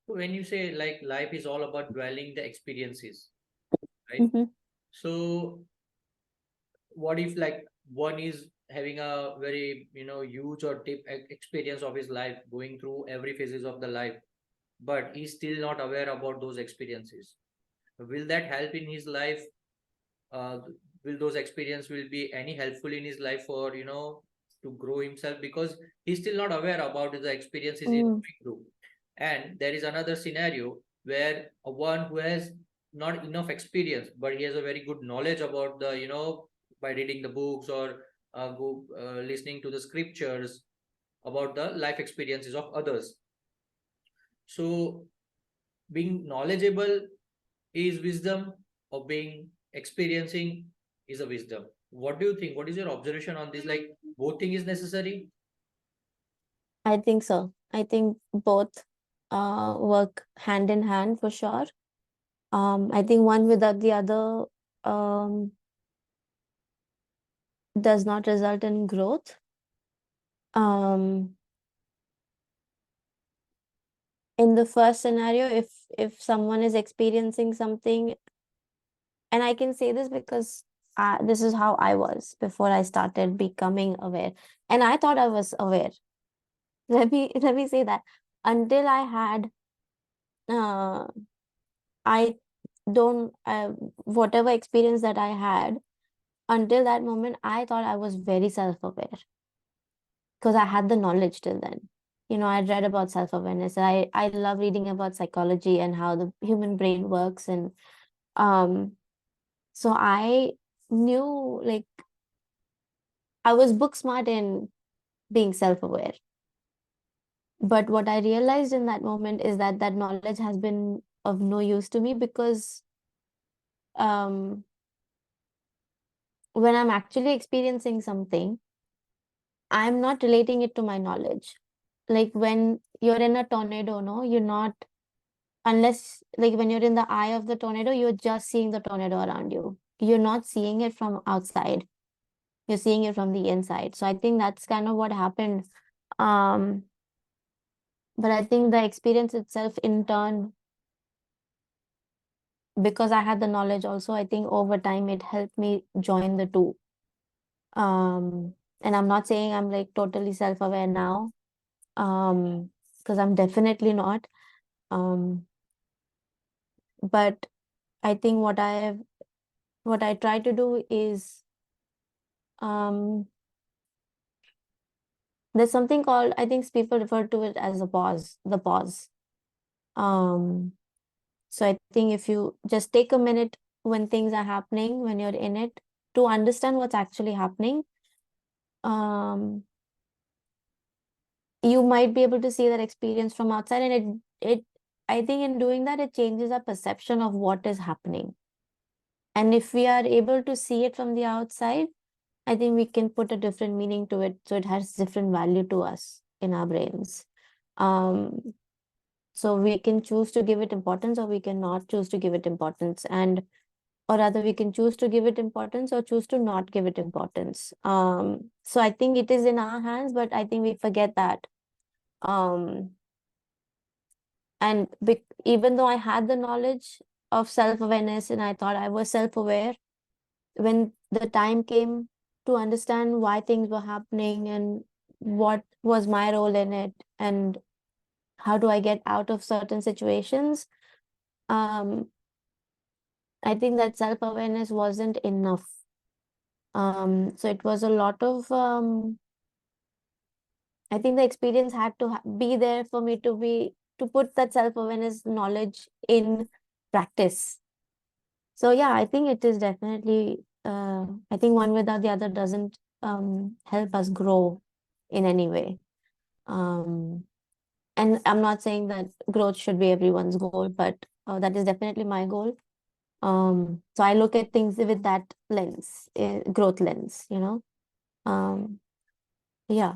When you say like life is all about dwelling the experiences, right? Mm-hmm. So what if like one is having a very huge or deep experience of his life, going through every phases of the life, but he's still not aware about those experiences? Will that help in his life? uh, will those experience will be any helpful in his life for to grow himself, because he's still not aware about the experiences he's Mm. going through? And there is another scenario where one who has not enough experience, but he has a very good knowledge about the by reading the books or listening to the scriptures about the life experiences of others. So being knowledgeable is wisdom, or being experiencing is a wisdom? What do you think? What is your observation on this? Like, both thing is necessary? I think so. I think both work hand in hand for sure. I think one without the other um, does not result in growth. Um, in the first scenario, if someone is experiencing something, and I can say this because this is how I was before I started becoming aware, and I thought I was aware. Let me say that until I had uh, I don't whatever experience that I had, until that moment I thought I was very self-aware because I had the knowledge till then. I'd read about self-awareness. I love reading about psychology and how the human brain works, and um so I knew, like, I was book smart in being self-aware. But what I realized in that moment is that that knowledge has been of no use to me, because um when I'm actually experiencing something, I'm not relating it to my knowledge. Like when you're in a tornado, no, you're not, unless, like, when you're in the eye of the tornado, you're just seeing the tornado around you. You're not seeing it from outside. You're seeing it from the inside. So I think that's kind of what happened. Um, but I think the experience itself, in turn, because I had the knowledge also, I think over time it helped me join the two. And I'm not saying I'm like totally self-aware now, because I'm definitely not. Um, but I think what I try to do is, um, there's something called, I think people refer to it as the pause. Um, so I think if you just take a minute when things are happening, when you're in it, to understand what's actually happening, um, you might be able to see that experience from outside, and it I think in doing that, it changes our perception of what is happening. And if we are able to see it from the outside, I think we can put a different meaning to it, so it has different value to us in our brains. Um, so we can choose to give it importance, or we can not choose to give it importance, and or rather we can choose to give it importance or choose to not give it importance. So I think it is in our hands, but I think we forget that. Um, and even though I had the knowledge of self-awareness and I thought I was self-aware, when the time came to understand why things were happening and what was my role in it and how do I get out of certain situations, um, I think that self-awareness wasn't enough. So it was a lot of, I think the experience had to be there for me to put that self-awareness knowledge in practice. So yeah, I think it is definitely, I think one without the other doesn't help us grow in any way. Um, and I'm not saying that growth should be everyone's goal, but that is definitely my goal. So I look at things with that lens, growth lens, you know. Um, yeah.